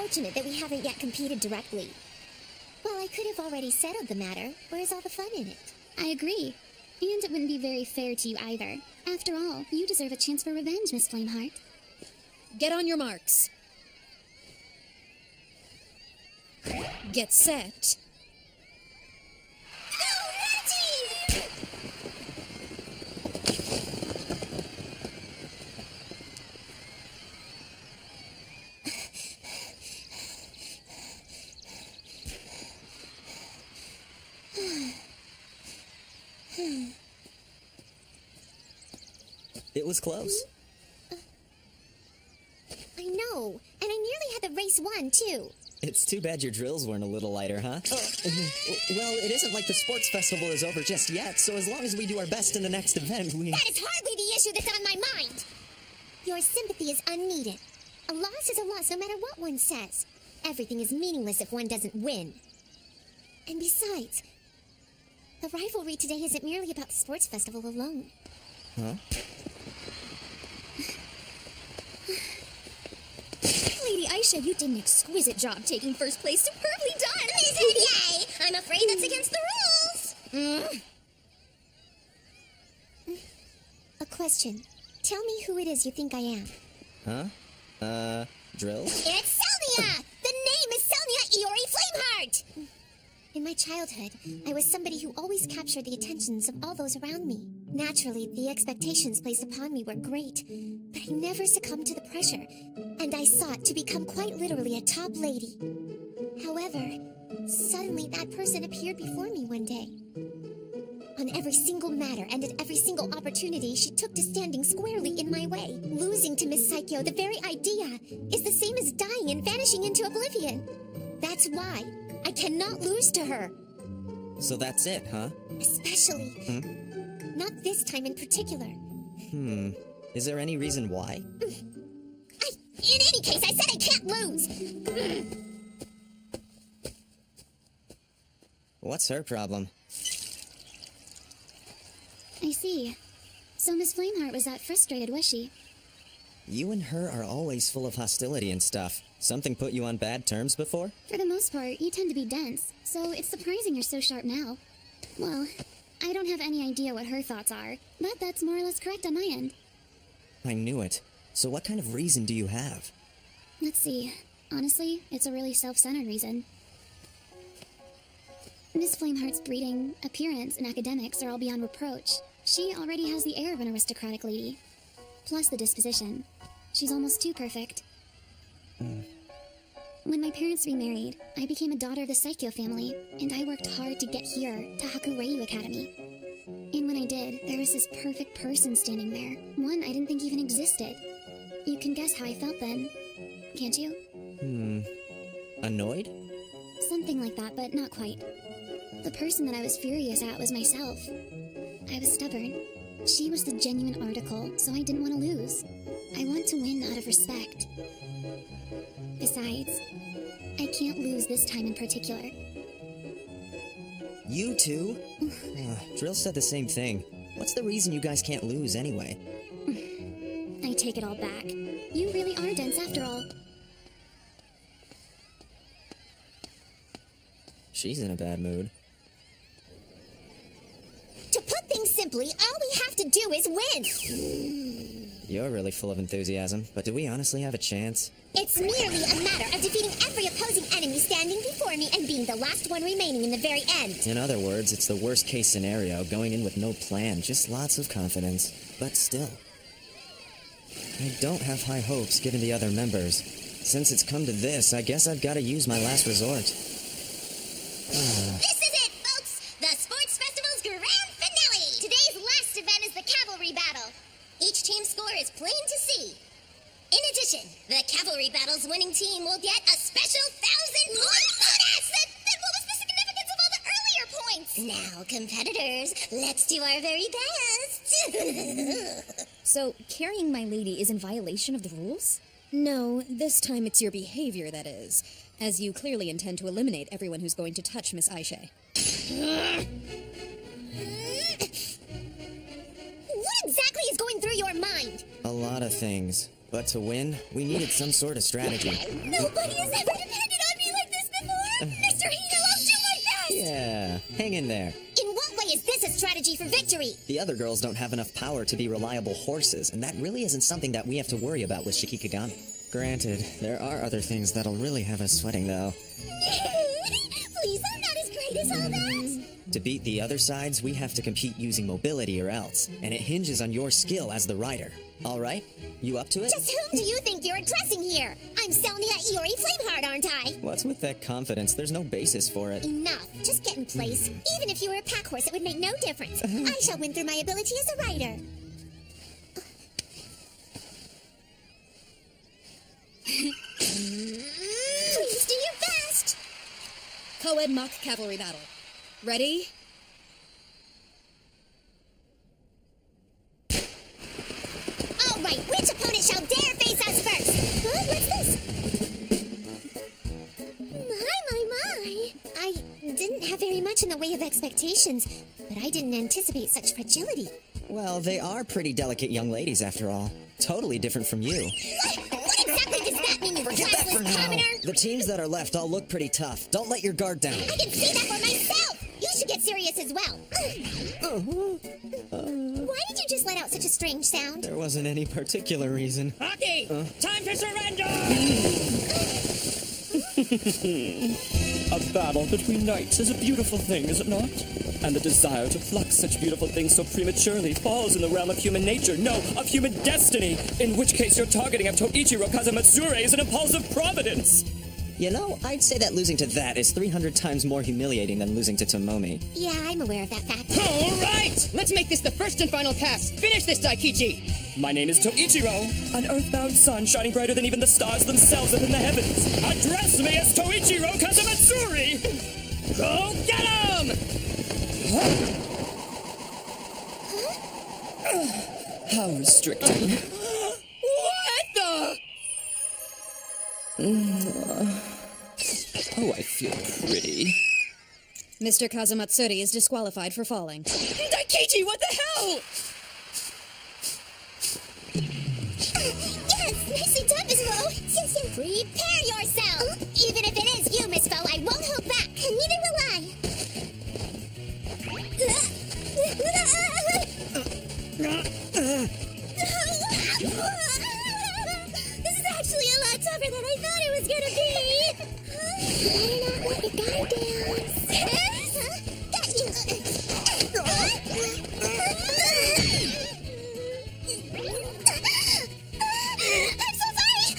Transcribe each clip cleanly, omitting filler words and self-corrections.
unfortunate that we haven't yet competed directly. Well, I could have already settled the matter. Where's all the fun in it? I agree. And it wouldn't be very fair to you either. After all, you deserve a chance for revenge, Miss Flameheart. Get on your marks. Get set. It was close. I know, and I nearly had the race won, too. It's too bad your drills weren't a little lighter, huh? Well, it isn't like the sports festival is over just yet, so as long as we do our best in the next event, we... That is hardly the issue that's on my mind! Your sympathy is unneeded. A loss is a loss no matter what one says. Everything is meaningless if one doesn't win. And besides, the rivalry today isn't merely about the sports festival alone. Huh? Lady Aisha, you did an exquisite job taking first place. Superbly done! Yay! I'm afraid that's against the rules! A question. Tell me who it is you think I am. Huh? Drills? It's Selnia! The name is Selnia Iori Flameheart! In my childhood, I was somebody who always captured the attentions of all those around me. Naturally, the expectations placed upon me were great, but I never succumbed to the pressure, and I sought to become quite literally a top lady. However, suddenly that person appeared before me one day. On every single matter and at every single opportunity, she took to standing squarely in my way. Losing to Miss Saikyou, the very idea, is the same as dying and vanishing into oblivion. That's why I cannot lose to her. So that's it, huh? Especially. Not this time in particular. Is there any reason why? In any case, I said I can't lose! What's her problem? I see. So Miss Flameheart was that frustrated, was she? You and her are always full of hostility and stuff. Something put you on bad terms before? For the most part, you tend to be dense, so it's surprising you're so sharp now. Well, I don't have any idea what her thoughts are, but that's more or less correct on my end. I knew it. So what kind of reason do you have? Let's see. Honestly, it's a really self-centered reason. Miss Flameheart's breeding, appearance, and academics are all beyond reproach. She already has the air of an aristocratic lady. Plus the disposition. She's almost too perfect. When my parents remarried, I became a daughter of the Saikyou family, and I worked hard to get here, to Hakureiryou Academy. And when I did, there was this perfect person standing there. One I didn't think even existed. You can guess how I felt then, can't you? Annoyed? Something like that, but not quite. The person that I was furious at was myself. I was stubborn. She was the genuine article, so I didn't want to lose. I want to win out of respect. Besides, I can't lose this time in particular. You two? Drill said the same thing. What's the reason you guys can't lose anyway? I take it all back. You really are dense after all. She's in a bad mood. To put things simply, all we have to do is win! You're really full of enthusiasm, but do we honestly have a chance? It's merely a matter of defeating every opposing enemy standing before me and being the last one remaining in the very end. In other words, it's the worst case scenario, going in with no plan, just lots of confidence. But still, I don't have high hopes given the other members. Since it's come to this, I guess I've got to use my last resort. This is it, folks! The Sports Festival's grand finale! Today's last event is the cavalry battle. Each team's score is plain to see. In addition, the cavalry battle's winning team will get a special 1,000-point bonus! Then what was the significance of all the earlier points? Now, competitors, let's do our very best! So, carrying my lady is in violation of the rules? No, this time it's your behavior that is, as you clearly intend to eliminate everyone who's going to touch Miss Aisha. What exactly is going through your mind? A lot of things. But to win, we needed some sort of strategy. Nobody has ever depended on me like this before! Mr. Hino, I'll do my best! Yeah, hang in there. In what way is this a strategy for victory? The other girls don't have enough power to be reliable horses, and that really isn't something that we have to worry about with Shikikigami. Granted, there are other things that'll really have us sweating, though. Please, I'm not as great as all that! To beat the other sides, we have to compete using mobility or else, and it hinges on your skill as the rider. Alright? You up to it? Just whom do you think you're addressing here? I'm Selnia Iori Flameheart, aren't I? What's with that confidence? There's no basis for it. Enough. Just get in place. Even if you were a pack horse, it would make no difference. I shall win through my ability as a rider. Please do your best. Co-ed mock cavalry battle. Ready? All right, which opponent shall dare face us first? Huh? What's this? My. I didn't have very much in the way of expectations, but I didn't anticipate such fragility. Well, they are pretty delicate young ladies after all. Totally different from you. What exactly does that mean, you classless commoner? The teams that are left all look pretty tough. Don't let your guard down. I can see that for myself! You should get serious as well. Why did you just let out such a strange sound? There wasn't any particular reason. Aki! Time to surrender! A battle between knights is a beautiful thing, is it not? And the desire to pluck such beautiful things so prematurely falls in the realm of human nature, no, of human destiny, in which case your targeting of Toichiro Kazamatsure is an impulsive providence. You know, I'd say that losing to that is 300 times more humiliating than losing to Tomomi. Yeah, I'm aware of that fact. All right! Let's make this the first and final pass. Finish this, Daikichi! My name is Toichiro, an earthbound sun shining brighter than even the stars themselves up in the heavens. Address me as Toichiro Kazamatsuri! Go get him! How restricting. What the? Oh, I feel pretty. Mr. Kazamatsuri is disqualified for falling. Daikichi, what the hell? Yes, nicely done, Miss Foe. Prepare yourself. Even if it is you, Miss Foe, I won't hold back. And neither will I. This is actually a lot tougher than I thought it was gonna be. Better not let your guard down. Got you. I'm so sorry.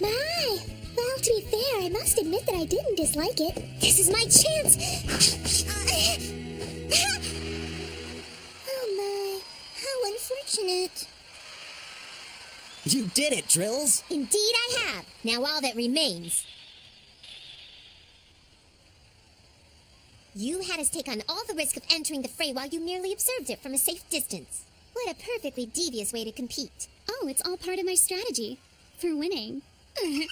My. Well, to be fair, I must admit that I didn't dislike it. This is my chance. Oh my. How unfortunate. You did it, Drills! Indeed I have. Now all that remains. You had us take on all the risk of entering the fray while you merely observed it from a safe distance. What a perfectly devious way to compete. Oh, it's all part of my strategy. For winning. I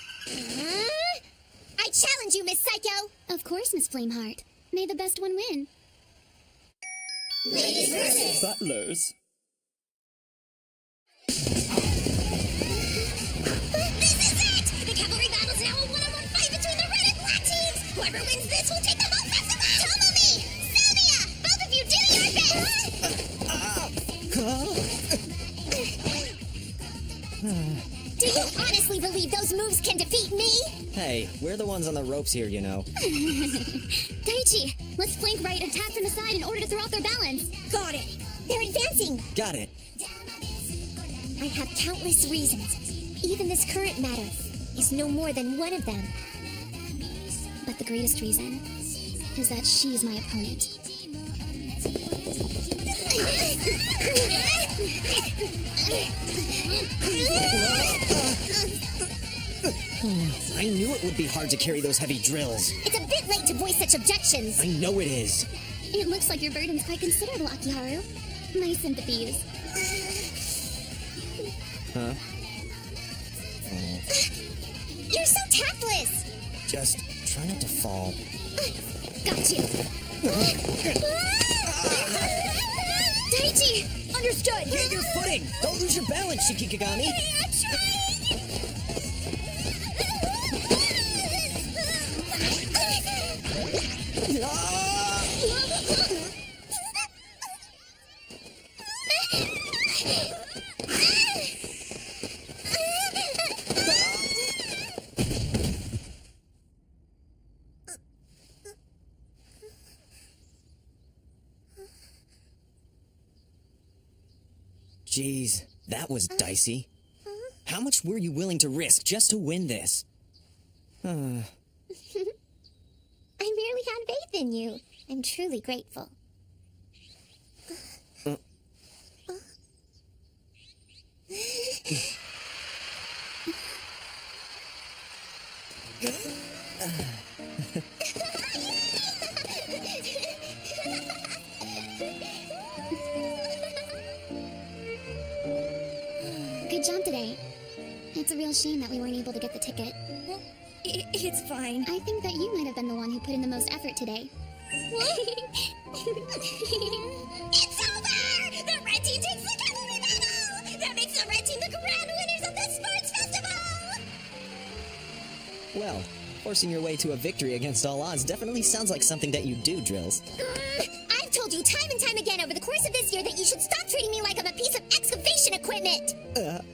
challenge you, Miss Saikyou. Of course, Miss Flameheart. May the best one win. Ladies versus Butlers. This is it! The cavalry battle's now a one-on-one fight between the red and black teams! Whoever wins this will take the whole festival! Tomomi! Sylvia! Both of you do your best! Do you honestly believe those moves can defeat me? Hey, we're the ones on the ropes here, you know. Daichi, let's flank right, attack from the side in order to throw off their balance. Got it! They're advancing! Got it. I have countless reasons. Even this current matter is no more than one of them. But the greatest reason is that she's my opponent. I knew it would be hard to carry those heavy drills. It's a bit late to voice such objections. I know it is. It looks like your burden's quite considerable, Akiharu. My sympathies. Huh? You're so tactless! Just try not to fall. Got you. Daichi, Understood! Get your footing! Don't lose your balance, Shikigami! I'm Jeez, that was dicey. How much were you willing to risk just to win this? I merely had faith in you. I'm truly grateful. Good job today. It's a real shame that we weren't able to get the ticket. Well, it's fine. I think that you might have been the one who put in the most effort today. It's over! The red team takes the cavalry battle! That makes the red team the grand winners of the sports festival! Well, forcing your way to a victory against all odds definitely sounds like something that you do, Drills. I've told you time and time again over the course of this year that you should stop treating me like I'm a piece of excavation equipment!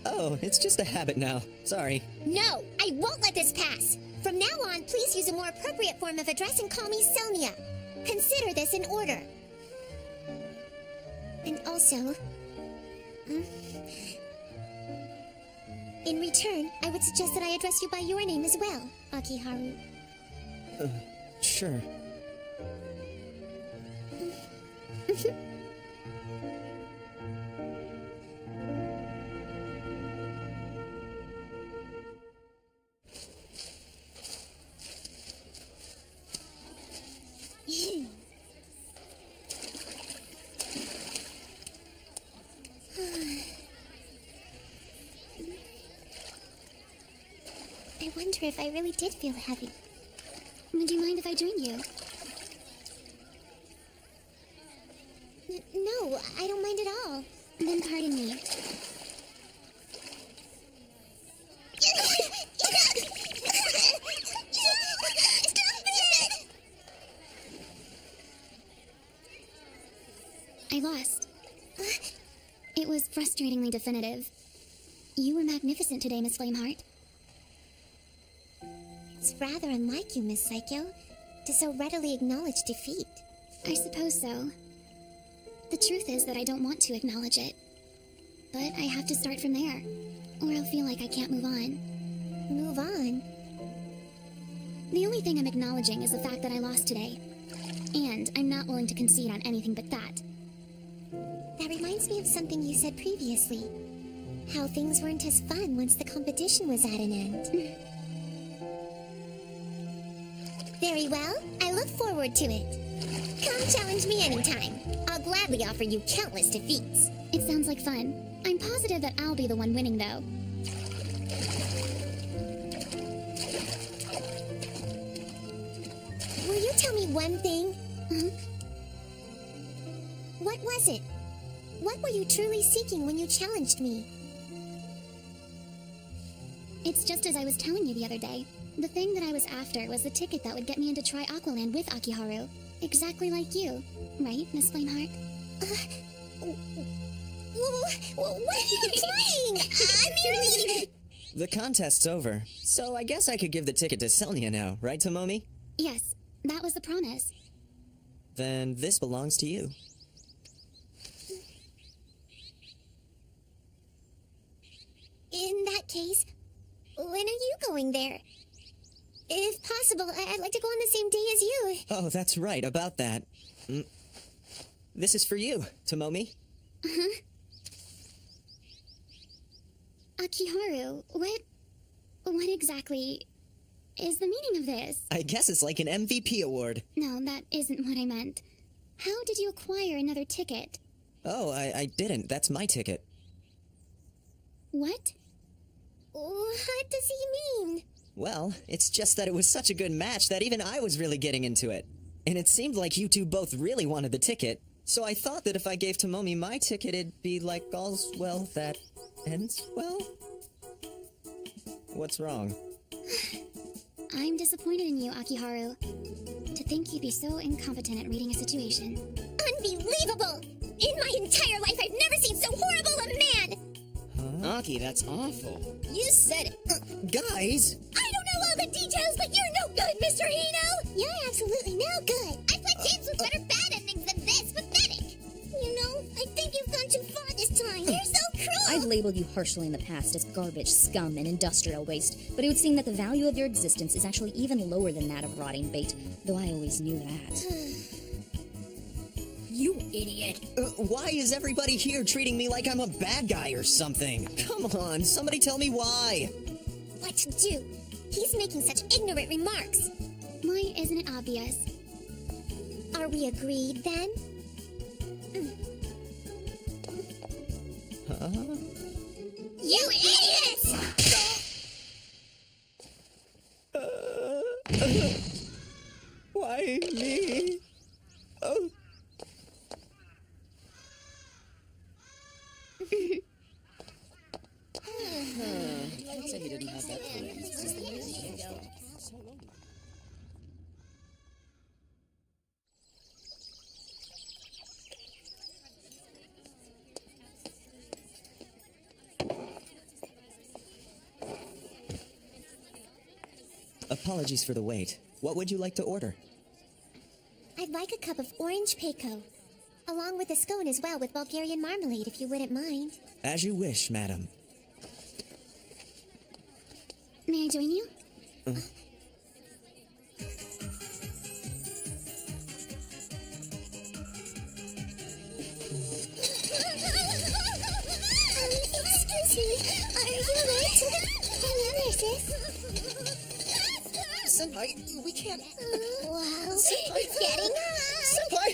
Oh, it's just a habit now. Sorry. No, I won't let this pass! From now on, please use a more appropriate form of address and call me Sonia. Consider this in order. And also... in return, I would suggest that I address you by your name as well, Akiharu. Sure. I wonder if I really did feel heavy. Would you mind if I joined you? No, I don't mind at all. Then pardon me. I lost. It was frustratingly definitive. You were magnificent today, Miss Flameheart. It's rather unlike you, Miss Saikyou, to so readily acknowledge defeat. I suppose so. The truth is that I don't want to acknowledge it. But I have to start from there, or I'll feel like I can't move on. Move on? The only thing I'm acknowledging is the fact that I lost today. And I'm not willing to concede on anything but that. That reminds me of something you said previously. How things weren't as fun once the competition was at an end. Very well. I look forward to it. Come challenge me anytime. I'll gladly offer you countless defeats. It sounds like fun. I'm positive that I'll be the one winning, though. Will you tell me one thing? What was it? What were you truly seeking when you challenged me? It's just as I was telling you the other day. The thing that I was after was the ticket that would get me into Tri Aqualand with Akiharu. Exactly like you. Right, Miss Flameheart? What are you implying? I merely... The contest's over, so I guess I could give the ticket to Selnia now, right, Tomomi? Yes, that was the promise. Then this belongs to you. In that case, when are you going there? If possible, I'd like to go on the same day as you. Oh, that's right, about that. This is for you, Tomomi. Akiharu, what exactly is the meaning of this? I guess it's like an MVP award. No, that isn't what I meant. How did you acquire another ticket? Oh, I didn't. That's my ticket. What? What does he mean? Well, it's just that it was such a good match that even I was really getting into it. And it seemed like you two both really wanted the ticket, So I thought that if I gave Tomomi my ticket, it'd be like all's well that ends well? What's wrong? I'm disappointed in you, Akiharu. To think you'd be so incompetent at reading a situation. Unbelievable! In my entire life, I've never seen so horrible a man! Aki, that's awful. You said it. Guys! I don't know all the details, but you're no good, Mr. Hino! You're absolutely no good. I played games with better bad endings than this. Pathetic! You know, I think you've gone too far this time. You're so cruel! I've labeled you harshly in the past as garbage, scum, and industrial waste, but it would seem that the value of your existence is actually even lower than that of rotting bait, though I always knew that. You idiot. Why is everybody here treating me like I'm a bad guy or something? Come on, somebody tell me why! What to do? He's making such ignorant remarks. Why isn't it obvious? Are we agreed, then? You idiot! Why me? Oh. I'd say he didn't have that feeling. Apologies for the wait. What would you like to order? I'd like a cup of orange pekoe, along with a scone as well with Bulgarian marmalade, if you wouldn't mind. As you wish, madam. May I join you? Excuse me, are you right? Hello, nurses. Senpai, we can't... Wow, it's getting hot. Senpai!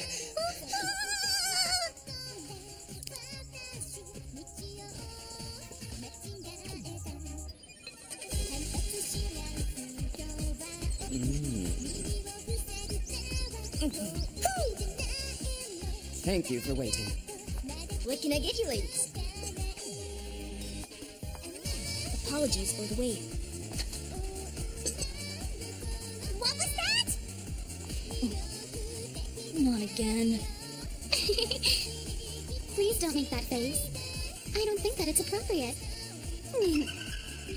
Thank you for waiting. What can I get you, ladies? Apologies for the wait. What was that? Not again. Please don't make that face. I don't think that it's appropriate.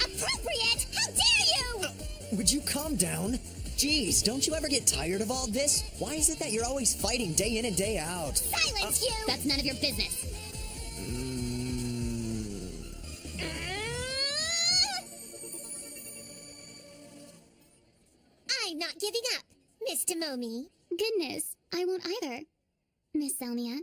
Appropriate? How dare you! Would you calm down? Jeez, don't you ever get tired of all this? Why is it that you're always fighting day in and day out? Silence you! That's none of your business. I'm not giving up, Miss Tomomi. Goodness, I won't either, Miss Selnia.